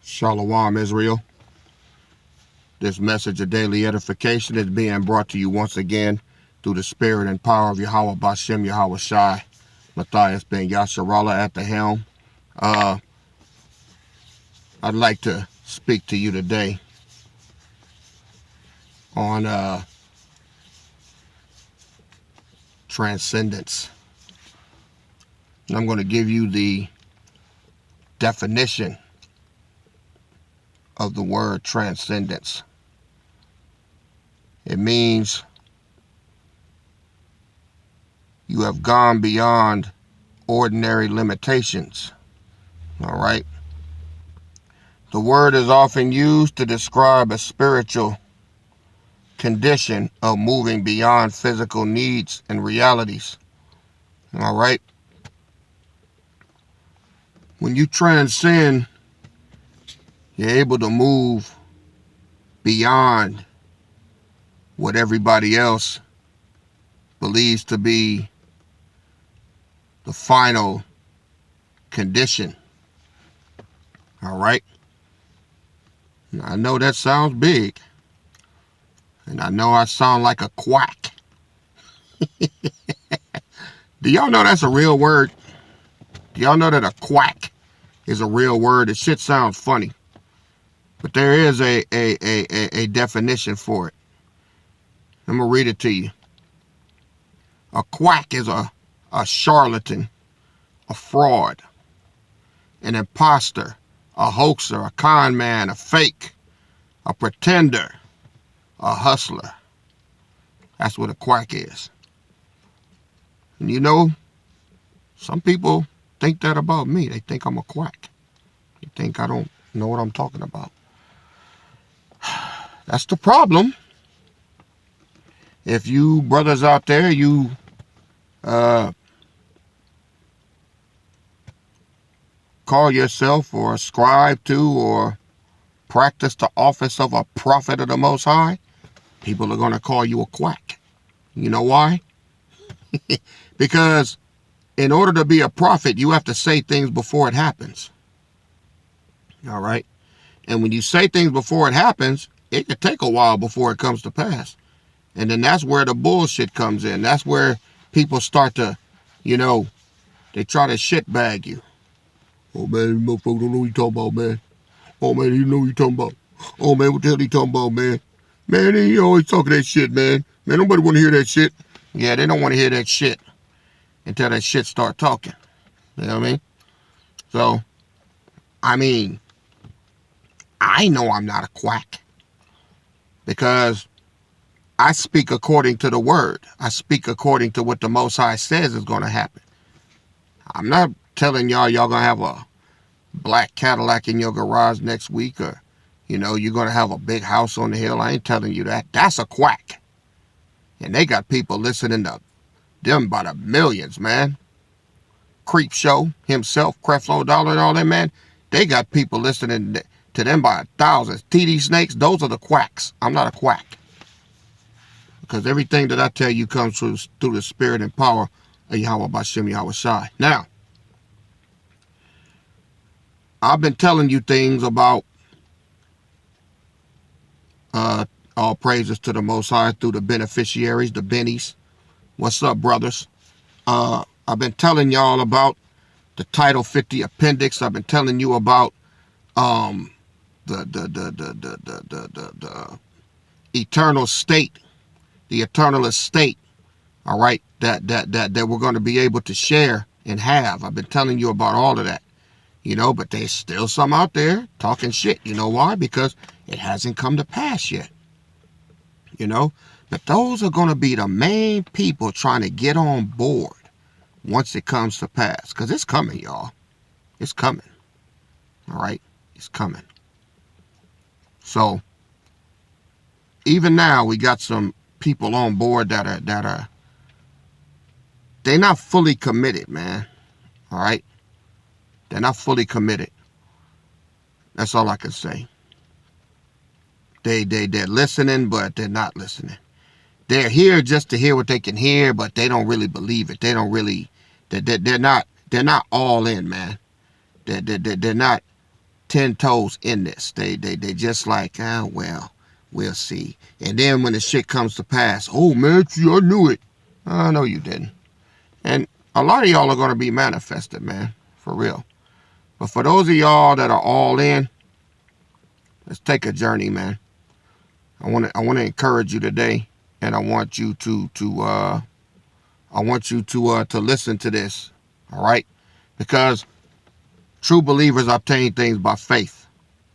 Shalom, Israel. This message of daily edification is being brought to you once again through the spirit and power of Yahweh Bashem Yahweh Shai, Matthias ben Yasharallah at the helm. I'd like to speak to you today on transcendence. And I'm going to give you the definition of the word transcendence. It means you have gone beyond ordinary limitations. All right. The word is often used to describe a spiritual condition of moving beyond physical needs and realities. All right. When you transcend, you're able to move beyond what everybody else believes to be the final condition. All right. Now, I know that sounds big, and I know I sound like a quack. Do y'all know that's a real word? Do y'all know that a quack is a real word? The shit sounds funny, but there is a definition for it. I'm going to read it to you. A quack is a charlatan, a fraud, an imposter, a hoaxer, a con man, a fake, a pretender, a hustler. That's what a quack is. And you know, some people think that about me. They think I'm a quack. They think I don't know what I'm talking about. That's the problem. If you brothers out there, you call yourself or ascribe to or practice the office of a prophet of the Most High, people are going to call you a quack. You know why? Because in order to be a prophet, you have to say things before it happens. All right? And when you say things before it happens, it could take a while before it comes to pass. And then that's where the bullshit comes in. That's where people start to, they try to shit bag you. Oh, man, you motherfucker don't know what you talking about, man. Oh, man, you know what you talking about. Oh, man, what the hell you talking about, man? Man, he always talking that shit, man. Man, nobody want to hear that shit. Yeah, they don't want to hear that shit until that shit start talking. You know what I mean? So, I know I'm not a quack because I speak according to the word. I speak according to what the Most High says is going to happen. I'm not telling y'all going to have a black Cadillac in your garage next week or, you're going to have a big house on the hill. I ain't telling you that. That's a quack. And they got people listening to them by the millions, man. Creep Show himself, Creflo Dollar and all that, man. They got people listening to them by thousands. TD Snakes, those are the quacks. I'm not a quack. Because everything that I tell you comes through the spirit and power of Yahweh Bashem Yahweh Shai. Now, I've been telling you things about all praises to the Most High through the beneficiaries, the bennies. What's up, brothers? I've been telling y'all about the Title 50 appendix. I've been telling you about the eternal state, the eternal estate. All right, that we're going to be able to share and have. I've been telling you about all of that. But there's still some out there talking shit. You know why? Because it hasn't come to pass yet. But those are going to be the main people trying to get on board once it comes to pass. Because it's coming, y'all. It's coming. All right? It's coming. So, even now, we got some people on board that are they're not fully committed, man. All right? They're not fully committed. That's all I can say. They're listening, but they're not listening. They're here just to hear what they can hear, but they don't really believe it. They don't really. They're not all in, man. They're not 10 toes in this. They just like, ah, well, we'll see. And then when the shit comes to pass, oh man, see, I knew it. No, you didn't. And a lot of y'all are going to be manifested, man, for real. But for those of y'all that are all in, let's take a journey, man. I want to encourage you today, and I want you to listen to this, all right? Because true believers obtain things by faith.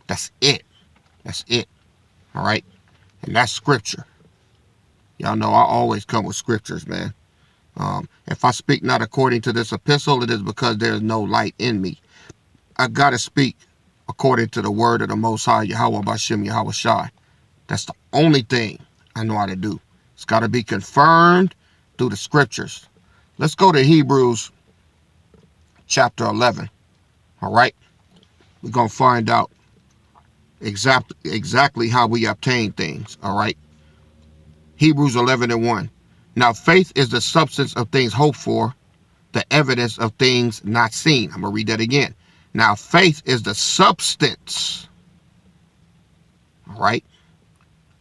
That's it. That's it. All right? And that's scripture. Y'all know I always come with scriptures, man. If I speak not according to this epistle, it is because there is no light in me. I got to speak according to the word of the Most High, Yahweh Bashem Yahweh Shai. That's the only thing I know how to do. It's got to be confirmed through the scriptures. Let's go to Hebrews chapter 11. All right? We're going to find out exactly how we obtain things. All right? Hebrews 11:1. Now faith is the substance of things hoped for, the evidence of things not seen. I'm going to read that again. Now faith is the substance, all right,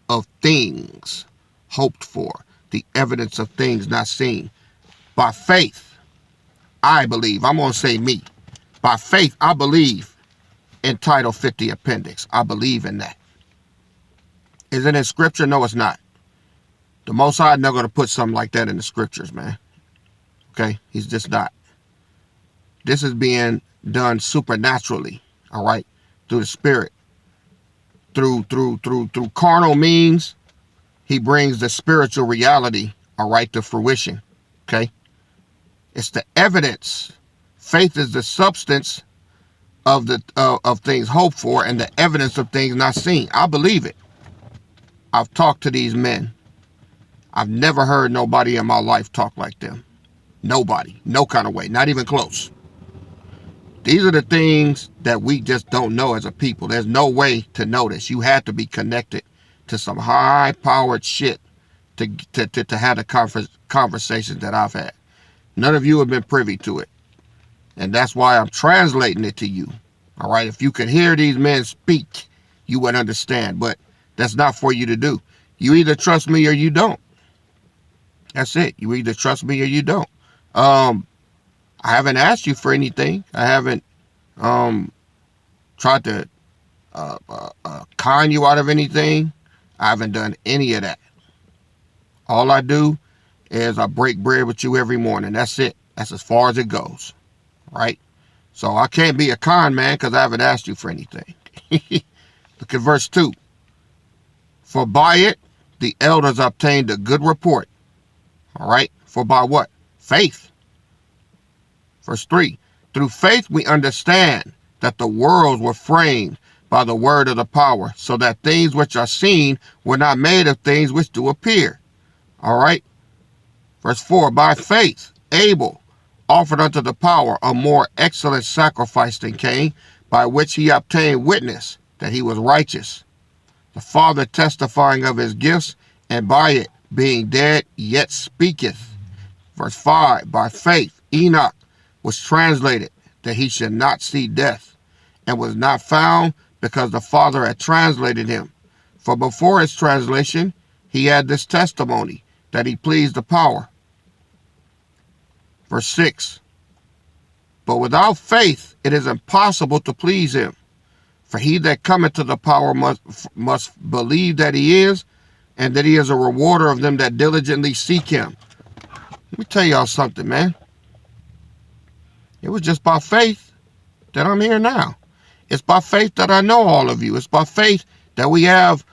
of things hoped for, the evidence of things not seen. By faith, I believe, I'm going to say me. By faith, I believe in Title 50 Appendix. I believe in that. Is it in scripture? No, it's not. The Most High is not going to put something like that in the scriptures, man. Okay? He's just not. This is being done supernaturally, all right? Through the Spirit. Through carnal means, he brings the spiritual reality, all right, to fruition. Okay? It's the evidence. Faith is the substance of things hoped for and the evidence of things not seen. I believe it. I've talked to these men. I've never heard nobody in my life talk like them. Nobody. No kind of way. Not even close. These are the things that we just don't know as a people. There's no way to know this. You had to be connected to some high-powered shit to have the conversations that I've had. None of you have been privy to it. And that's why I'm translating it to you. All right? If you could hear these men speak, you would understand. But that's not for you to do. You either trust me or you don't. That's it. You either trust me or you don't. I haven't asked you for anything. I haven't tried to con you out of anything. I haven't done any of that. All I do is I break bread with you every morning. That's it. That's as far as it goes. Right? So I can't be a con man because I haven't asked you for anything. Look at verse 2. For by it the elders obtained a good report. All right? For by what? Faith. Verse 3. Through faith we understand that the worlds were framed by the word of the power, so that things which are seen were not made of things which do appear. All right? Verse 4. By faith Abel offered unto the power a more excellent sacrifice than Cain, by which he obtained witness that he was righteous, the Father testifying of his gifts, and by it, being dead, yet speaketh. Verse 5. By faith Enoch was translated that he should not see death, and was not found because the Father had translated him. For before his translation, he had this testimony, that he pleased the power. Verse 6. But without faith it is impossible to please him. For he that cometh to the power must believe that he is, and that he is a rewarder of them that diligently seek him. Let me tell y'all something, man. It was just by faith that I'm here now. It's by faith that I know all of you. It's by faith that we have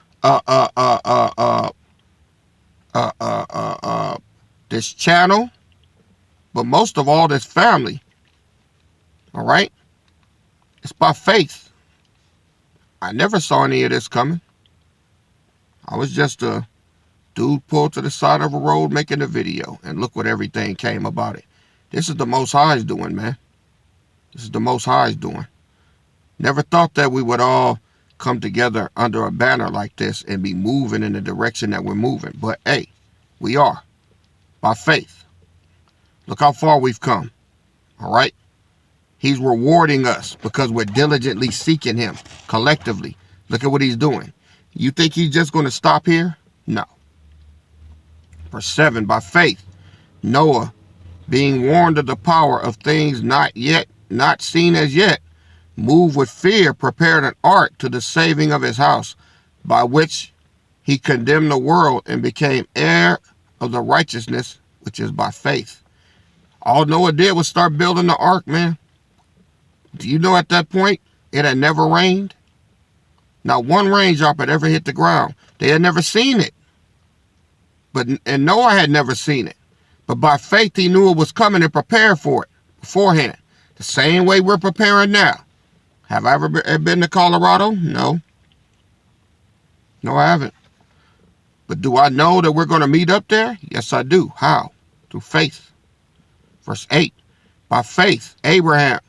this channel, but most of all, this family. All right? It's by faith. I never saw any of this coming. I was just a dude pulled to the side of a road making a video, and look what everything came about it. This is the Most High's doing, man. This is the Most High's doing. Never thought that we would all come together under a banner like this and be moving in the direction that we're moving. But hey, we are. By faith. Look how far we've come. All right? He's rewarding us because we're diligently seeking him collectively. Look at what he's doing. You think he's just going to stop here? No. Verse 7, by faith, Noah, being warned of the power of things not seen as yet, moved with fear, prepared an ark to the saving of his house, by which he condemned the world and became heir of the righteousness which is by faith. All Noah did was start building the ark, man. Do you know at that point it had never rained? Not one raindrop had ever hit the ground. They had never seen it. And Noah had never seen it. But by faith he knew it was coming and prepared for it beforehand. The same way we're preparing now. Have I ever been to Colorado? No. No, I haven't. But do I know that we're going to meet up there? Yes, I do. How? Through faith. Verse 8. By faith, Abraham,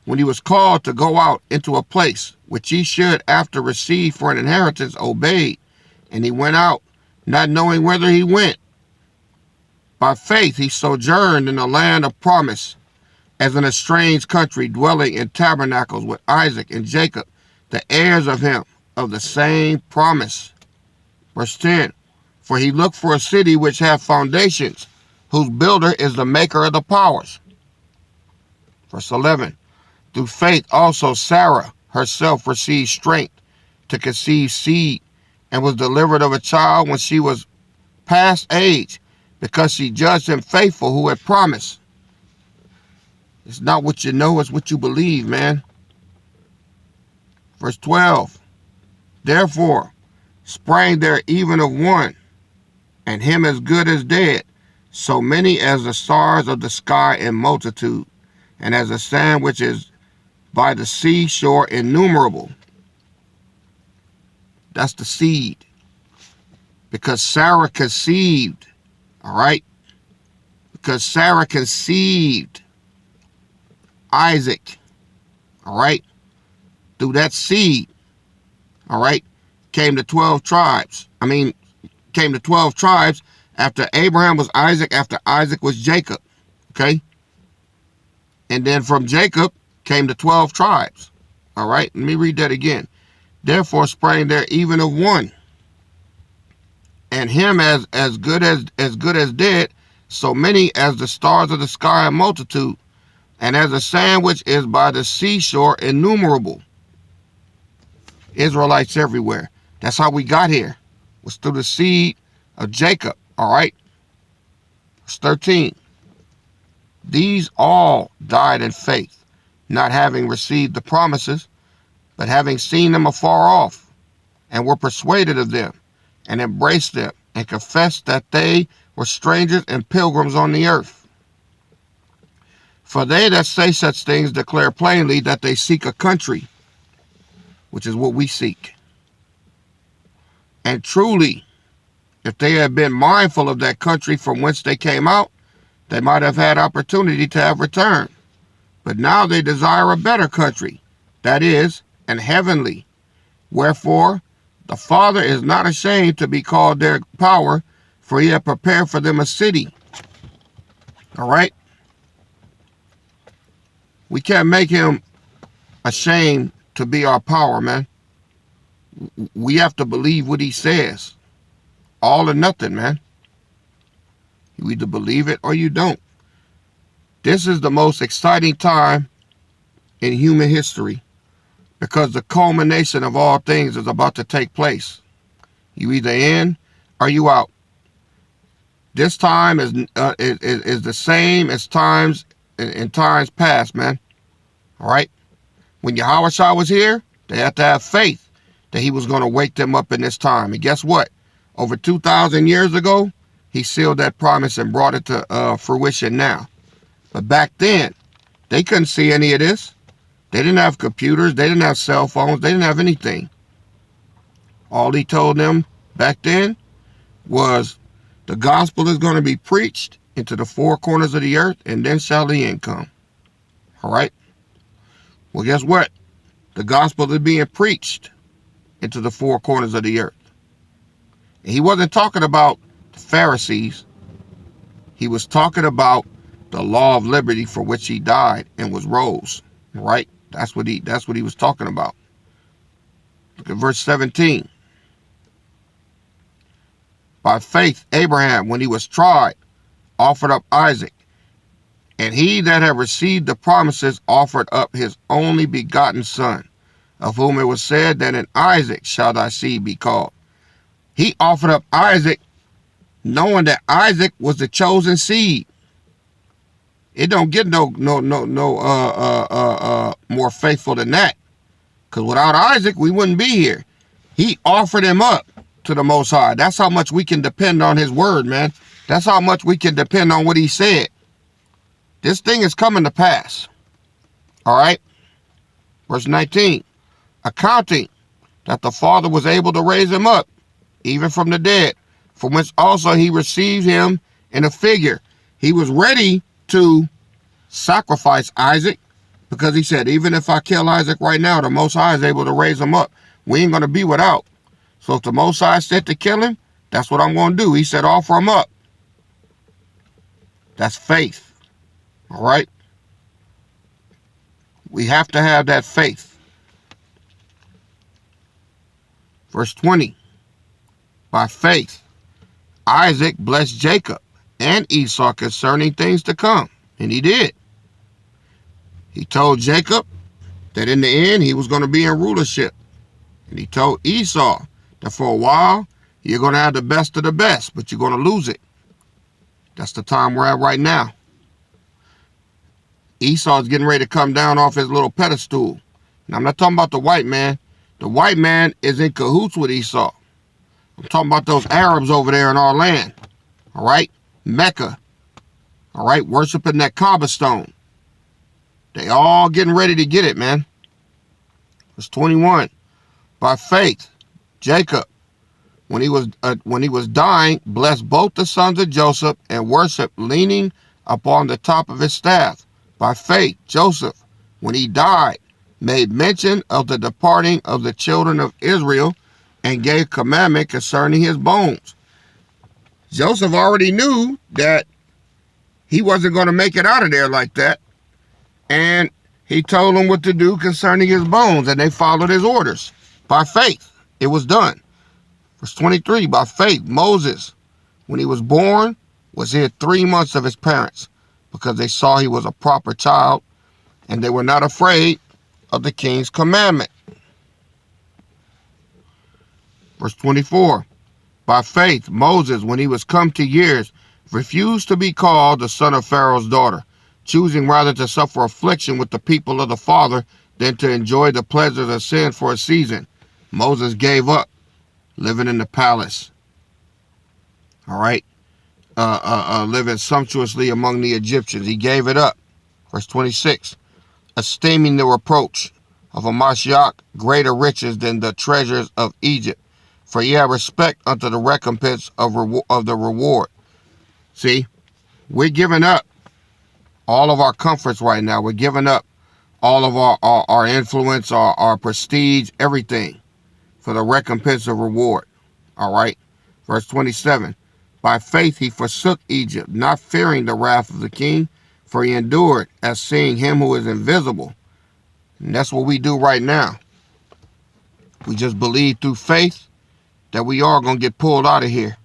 when he was called to go out into a place which he should after receive for an inheritance, obeyed, and he went out, not knowing whither he went. By faith he sojourned in the land of promise, as in a strange country, dwelling in tabernacles with Isaac and Jacob, the heirs of him, of the same promise. Verse 10. For he looked for a city which hath foundations, whose builder is the maker of the powers. Verse 11. Through faith also Sarah herself received strength to conceive seed, and was delivered of a child when she was past age, because she judged him faithful who had promised. It's not what you know, it's what you believe, man. Verse 12. Therefore sprang there even of one, and him as good as dead, so many as the stars of the sky in multitude, and as the sand which is by the seashore innumerable. That's the seed. Because Sarah conceived, all right? Because Sarah conceived Isaac, all right? Through that seed, all right, came the 12 tribes. Came the 12 tribes. After Abraham was Isaac, after Isaac was Jacob, okay? And then from Jacob came the 12 tribes, all right? Let me read that again. Therefore sprang there even of one, and him as good as dead, so many as the stars of the sky in multitude, and as the sand which is by the seashore innumerable. Israelites everywhere. That's how we got here. Was through the seed of Jacob, all right? Verse 13. These all died in faith, not having received the promises, but having seen them afar off, and were persuaded of them, and embraced them, and confessed that they were strangers and pilgrims on the earth. For they that say such things declare plainly that they seek a country, which is what we seek. And truly, if they had been mindful of that country from whence they came out, they might have had opportunity to have returned. But now they desire a better country, that is, an heavenly. Wherefore, the Father is not ashamed to be called their power, for he hath prepared for them a city. All right? We can't make him ashamed to be our power, man. We have to believe what he says. All or nothing, man. You either believe it or you don't. This is the most exciting time in human history, because the culmination of all things is about to take place. You either in or you out. This time is the same as times in times past, man. All right? When Yahushua was here, they had to have faith that he was going to wake them up in this time. And guess what? Over 2,000 years ago, he sealed that promise and brought it to fruition now. But back then, they couldn't see any of this. They didn't have computers. They didn't have cell phones. They didn't have anything. All he told them back then was the gospel is going to be preached into the four corners of the earth, and then shall the end come. All right? Well, guess what? The gospel is being preached into the four corners of the earth. And he wasn't talking about the Pharisees. He was talking about the law of liberty for which he died and was rose. Right? That's what he was talking about. Look at verse 17. By faith, Abraham, when he was tried, offered up Isaac. And he that had received the promises offered up his only begotten son, of whom it was said that in Isaac shall thy seed be called. He offered up Isaac knowing that Isaac was the chosen seed. It don't get no more faithful than that. Because without Isaac, we wouldn't be here. He offered him up to the Most High. That's how much we can depend on his word, man. That's how much we can depend on what he said. This thing is coming to pass. All right? Verse 19. Accounting that the Father was able to raise him up, even from the dead, from whence also he received him in a figure. He was ready to sacrifice Isaac because he said, even if I kill Isaac right now, the Most High is able to raise him up. We ain't going to be without. So if the Most High said to kill him, that's what I'm going to do. He said, offer him up. That's faith. All right? We have to have that faith. Verse 20. By faith, Isaac blessed Jacob and Esau concerning things to come. And he did. He told Jacob that in the end he was going to be in rulership. And he told Esau that for a while you're going to have the best of the best, but you're going to lose it. That's the time we're at right now. Esau's getting ready to come down off his little pedestal. Now, I'm not talking about the white man. The white man is in cahoots with Esau. I'm talking about those Arabs over there in our land. All right? Mecca. All right? Worshiping that Kaaba stone. They all getting ready to get it, man. Verse 21. By faith, Jacob, when he was dying, blessed both the sons of Joseph and worshiped, leaning upon the top of his staff. By faith, Joseph, when he died, made mention of the departing of the children of Israel and gave commandment concerning his bones. Joseph already knew that he wasn't going to make it out of there like that. And he told them what to do concerning his bones, and they followed his orders. By faith, it was done. Verse 23, by faith, Moses, when he was born, was hid 3 months of his parents, because they saw he was a proper child, and they were not afraid of the king's commandment. Verse 24, by faith, Moses, when he was come to years, refused to be called the son of Pharaoh's daughter, choosing rather to suffer affliction with the people of the father than to enjoy the pleasures of sin for a season. Moses gave up living in the palace. All right. Living sumptuously among the Egyptians. He gave it up. Verse 26. Esteeming the reproach of a Mashiach greater riches than the treasures of Egypt, for ye have respect unto the recompense of the reward. See, we're giving up all of our comforts right now. We're giving up all of our influence, our prestige, everything for the recompense of reward. All right. Verse 27. By faith he forsook Egypt, not fearing the wrath of the king, for he endured as seeing him who is invisible. And that's what we do right now. We just believe through faith that we are going to get pulled out of here.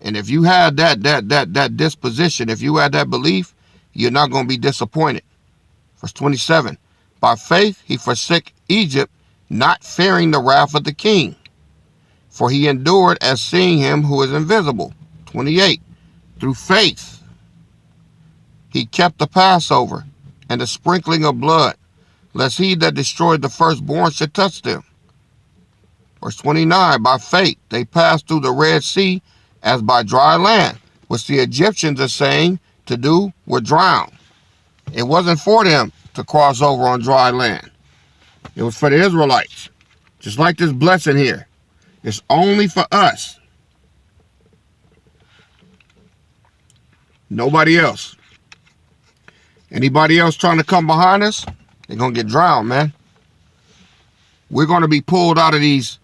And if you had that disposition, if you had that belief, you're not going to be disappointed. Verse 27. By faith he forsook Egypt, not fearing the wrath of the king, for he endured as seeing him who is invisible. 28. Through faith he kept the Passover and the sprinkling of blood, lest he that destroyed the firstborn should touch them. Verse 29. By faith they passed through the Red Sea as by dry land, which the Egyptians are saying to do were drowned. It wasn't for them to cross over on dry land. It was for the Israelites. Just like this blessing here. It's only for us. Nobody else. Anybody else trying to come behind us, they're going to get drowned, man. We're going to be pulled out of these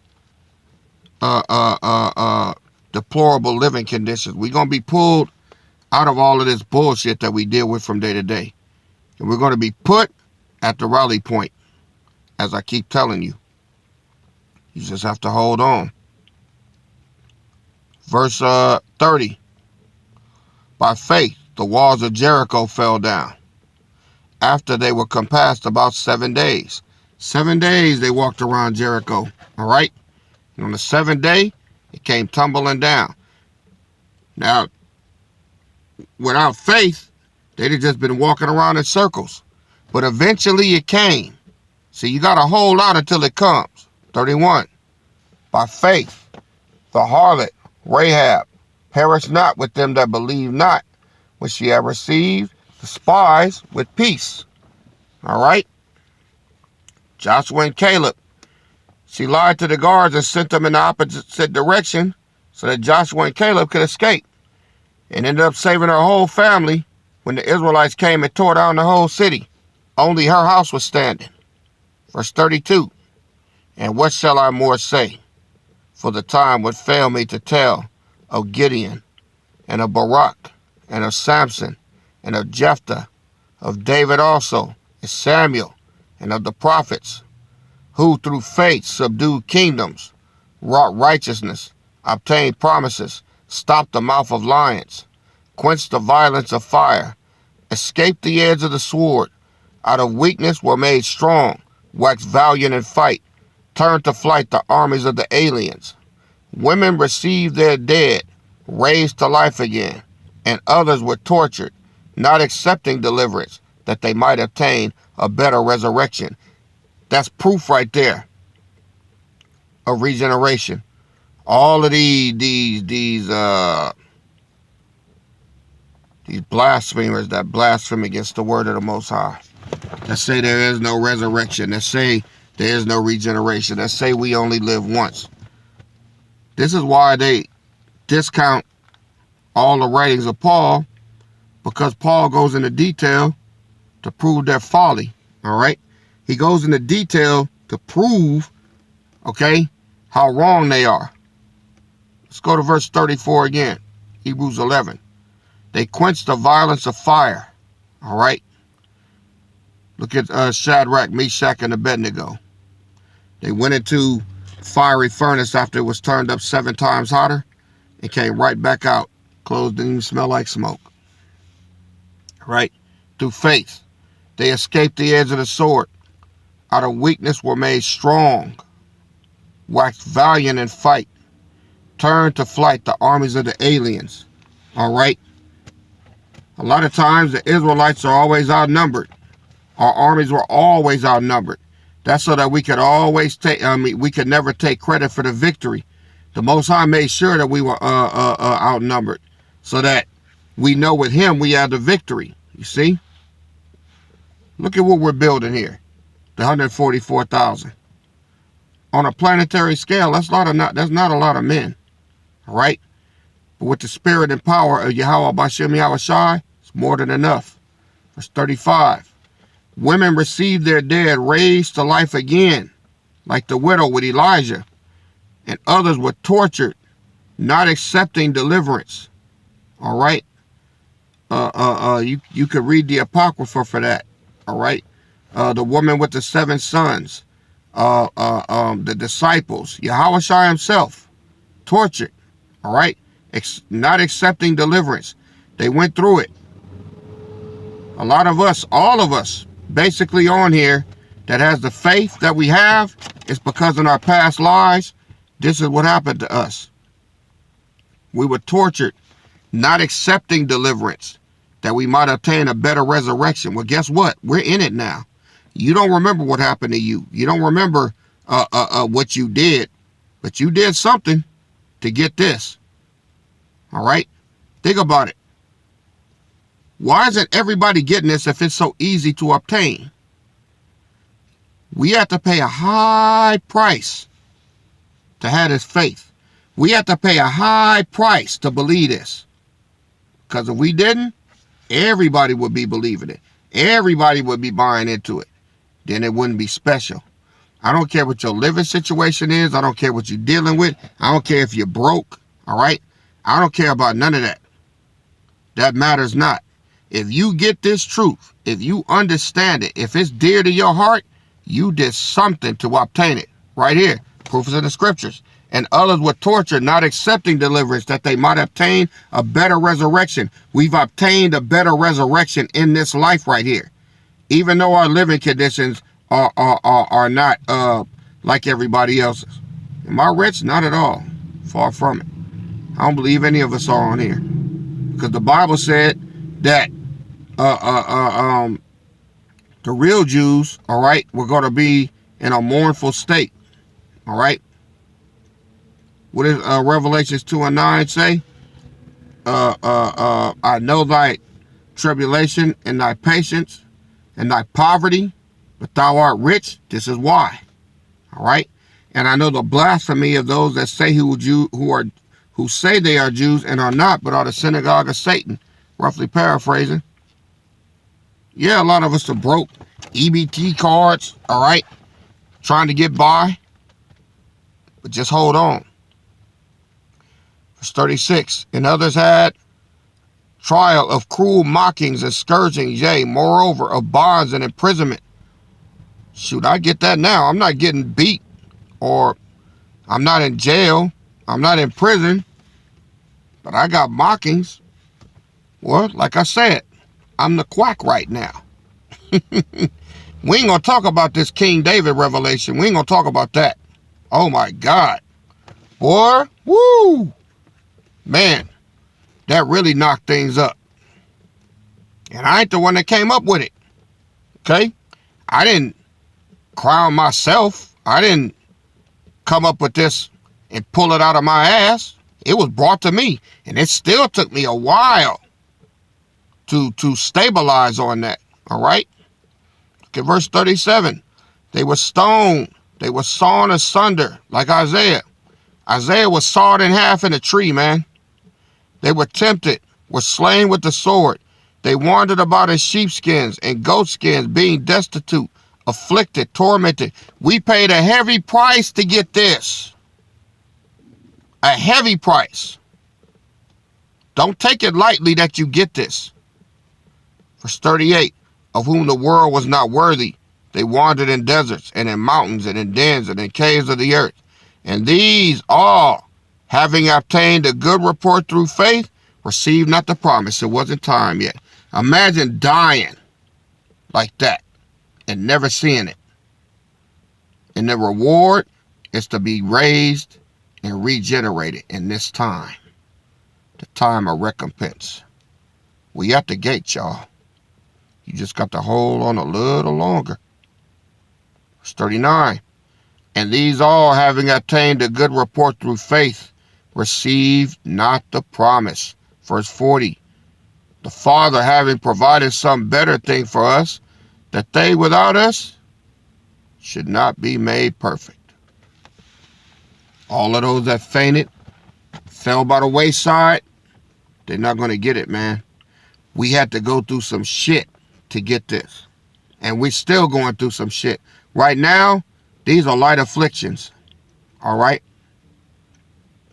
deplorable living conditions. We're going to be pulled out of all of this bullshit that we deal with from day to day. And we're going to be put at the rally point, as I keep telling you. You just have to hold on. Verse 30. By faith, the walls of Jericho fell down after they were compassed about 7 days. 7 days they walked around Jericho, all right? And on the 7th day, it came tumbling down. Now, without faith, they'd have just been walking around in circles. But eventually it came. See, you got to hold out until it comes. 31. By faith, the harlot, Rahab, perished not with them that believe not, when she had received the spies with peace. All right? Joshua and Caleb. She lied to the guards and sent them in the opposite direction so that Joshua and Caleb could escape, and ended up saving her whole family when the Israelites came and tore down the whole city. Only her house was standing. Verse 32. And what shall I more say? For the time would fail me to tell of Gideon, and of Barak, and of Samson, and of Jephthah, of David also, and Samuel, and of the prophets, who through faith subdued kingdoms, wrought righteousness, obtained promises, stopped the mouth of lions, quenched the violence of fire, escaped the edge of the sword, out of weakness were made strong, waxed valiant in fight, turned to flight the armies of the aliens. Women received their dead, raised to life again, and others were tortured, not accepting deliverance, that they might obtain a better resurrection. That's proof right there of regeneration. All of these blasphemers that blaspheme against the word of the Most High, that say there is no resurrection, that say there is no regeneration, that say we only live once. This is why they discount all the writings of Paul, because Paul goes into detail to prove their folly, all right? He goes into detail to prove, okay, how wrong they are. Let's go to verse 34 again, Hebrews 11. They quenched the violence of fire, all right? Look at Shadrach, Meshach, and Abednego. They went into fiery furnace after it was turned up 7 times hotter and came right back out. Clothes didn't even smell like smoke. Right? Through faith, they escaped the edge of the sword. Out of weakness were made strong, waxed valiant in fight, turned to flight the armies of the aliens. All right? A lot of times the Israelites are always outnumbered. Our armies were always outnumbered. That's so that we could always we could never take credit for the victory. The Most High made sure that we were outnumbered, so that we know with Him we have the victory. You see? Look at what we're building here. The 144,000. On a planetary scale, that's not a lot of men. All right? But with the spirit and power of Yahweh Bashem Yahweh Shai, it's more than enough. Verse 35. Women received their dead raised to life again, like the widow with Elijah, and others were tortured, not accepting deliverance. All right? You could read the Apocrypha for that. All right? The woman with the 7 sons, the disciples, Yahweh Shai himself, tortured. All right? Not accepting deliverance. They went through it. A lot of us, all of us, basically on here, that has the faith that we have, is because in our past lives, this is what happened to us. We were tortured, not accepting deliverance, that we might obtain a better resurrection. Well, guess what? We're in it now. You don't remember what happened to you. You don't remember what you did, but you did something to get this. All right? Think about it. Why isn't everybody getting this if it's so easy to obtain? We have to pay a high price to have this faith. We have to pay a high price to believe this. Because if we didn't, everybody would be believing it. Everybody would be buying into it. Then it wouldn't be special. I don't care what your living situation is. I don't care what you're dealing with. I don't care if you're broke. All right? I don't care about none of that. That matters not. If you get this truth, if you understand it, if it's dear to your heart, you did something to obtain it. Right here, proof is in the scriptures. And others were tortured, not accepting deliverance, that they might obtain a better resurrection. We've obtained a better resurrection in this life right here. Even though our living conditions are not like everybody else's. Am I rich? Not at all. Far from it. I don't believe any of us are on here. Because the Bible said that the real Jews, all right, were going to be in a mournful state. All right. What does Revelations 2:9 say? I know thy tribulation and thy patience and thy poverty, but thou art rich. This is why. All right. And I know the blasphemy of those that say who say they are Jews and are not, but are the synagogue of Satan. Roughly paraphrasing. Yeah, a lot of us are broke. EBT cards, all right, trying to get by. But just hold on. Verse 36. And others had trial of cruel mockings and scourgings, yea, moreover, of bonds and imprisonment. Shoot, I get that now. I'm not getting beat, or I'm not in jail. I'm not in prison. But I got mockings. Well, like I said, I'm the quack right now. We ain't going to talk about this King David revelation. We ain't going to talk about that. Oh, my God. Boy, woo. Man, that really knocked things up. And I ain't the one that came up with it. Okay? I didn't crown myself. I didn't come up with this and pull it out of my ass. It was brought to me. And it still took me a while to stabilize on that. All right? Look at verse 37. They were stoned. They were sawn asunder, like Isaiah. Isaiah was sawed in half in a tree, man. They were tempted, were slain with the sword. They wandered about in sheepskins and goatskins, being destitute, afflicted, tormented. We paid a heavy price to get this. A heavy price. Don't take it lightly that you get this. Verse 38, of whom the world was not worthy. They wandered in deserts and in mountains and in dens and in caves of the earth. And these all, having obtained a good report through faith, received not the promise. It wasn't time yet. Imagine dying like that and never seeing it. And the reward is to be raised and regenerated in this time. The time of recompense. We at the gate, y'all. You just got to hold on a little longer. Verse 39. And these all, having attained a good report through faith, received not the promise. Verse 40. The Father having provided some better thing for us, that they without us should not be made perfect. All of those that fainted, fell by the wayside, they're not going to get it, man. We had to go through some shit to get this. And we're still going through some shit. Right now, these are light afflictions. All right?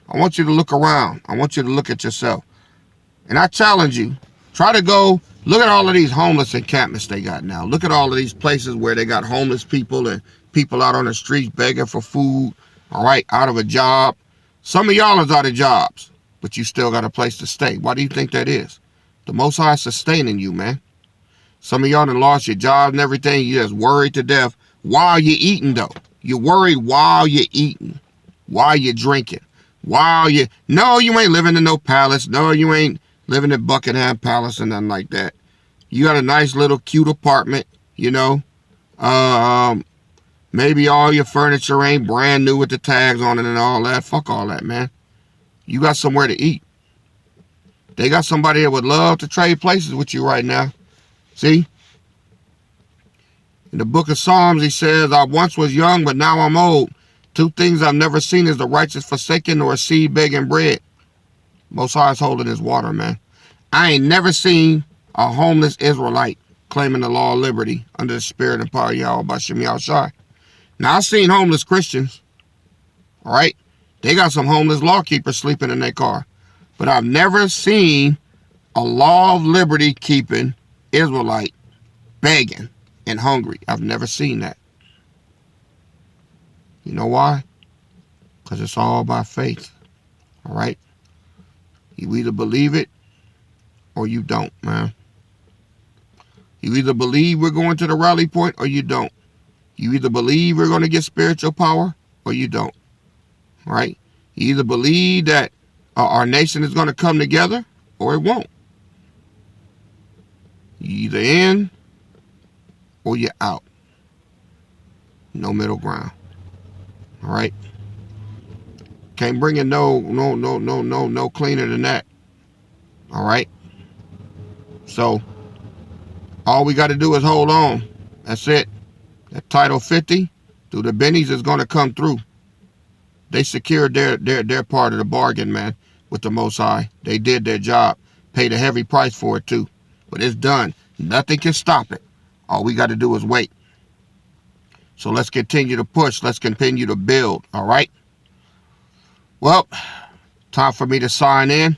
I want you to look around. I want you to look at yourself. And I challenge you, try to go look at all of these homeless encampments they got now. Look at all of these places where they got homeless people and people out on the streets begging for food, all right, out of a job. Some of y'all is out of jobs, but you still got a place to stay. Why do you think that is? The Most High is sustaining you, man. Some of y'all done lost your jobs and everything. You just worried to death while you're eating, though. You're worried while you're eating, while you're drinking, no, you ain't living in no palace. No, you ain't living in Buckingham Palace or nothing like that. You got a nice little cute apartment, you know. Maybe all your furniture ain't brand new with the tags on it and all that. Fuck all that, man. You got somewhere to eat. They got somebody that would love to trade places with you right now. See? In the book of Psalms, he says, I once was young, but now I'm old. Two things I've never seen is the righteous forsaken or a seed begging bread. Most High is holding his water, man. I ain't never seen a homeless Israelite claiming the law of liberty under the spirit and power of Yahweh by Shem Yahushai. Now, I've seen homeless Christians, all right? They got some homeless law keepers sleeping in their car. But I've never seen a law of liberty keeping Israelite begging and hungry. I've never seen that. You know why? Because it's all by faith. All right? You either believe it or you don't, man. You either believe we're going to the rally point or you don't. You either believe we're going to get spiritual power or you don't. All right? You either believe that our nation is going to come together or it won't. You either in or you're out. No middle ground. All right? Can't bring it no cleaner than that. All right? So, all we got to do is hold on. That's it. That Title 50 through the Bennies is going to come through. They secured their part of the bargain, man, with the Most High. They did their job. Paid a heavy price for it, too. But it's done. Nothing can stop it. All we got to do is wait. So let's continue to push. Let's continue to build, all right? Well, time for me to sign in.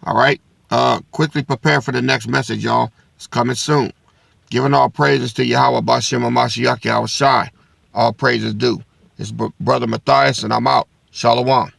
All right? Quickly prepare for the next message, y'all. It's coming soon. Giving all praises to Yahweh Bashem Mashiach Yahweh Shai. All praises due. It's Brother Matthias, and I'm out. Shalom.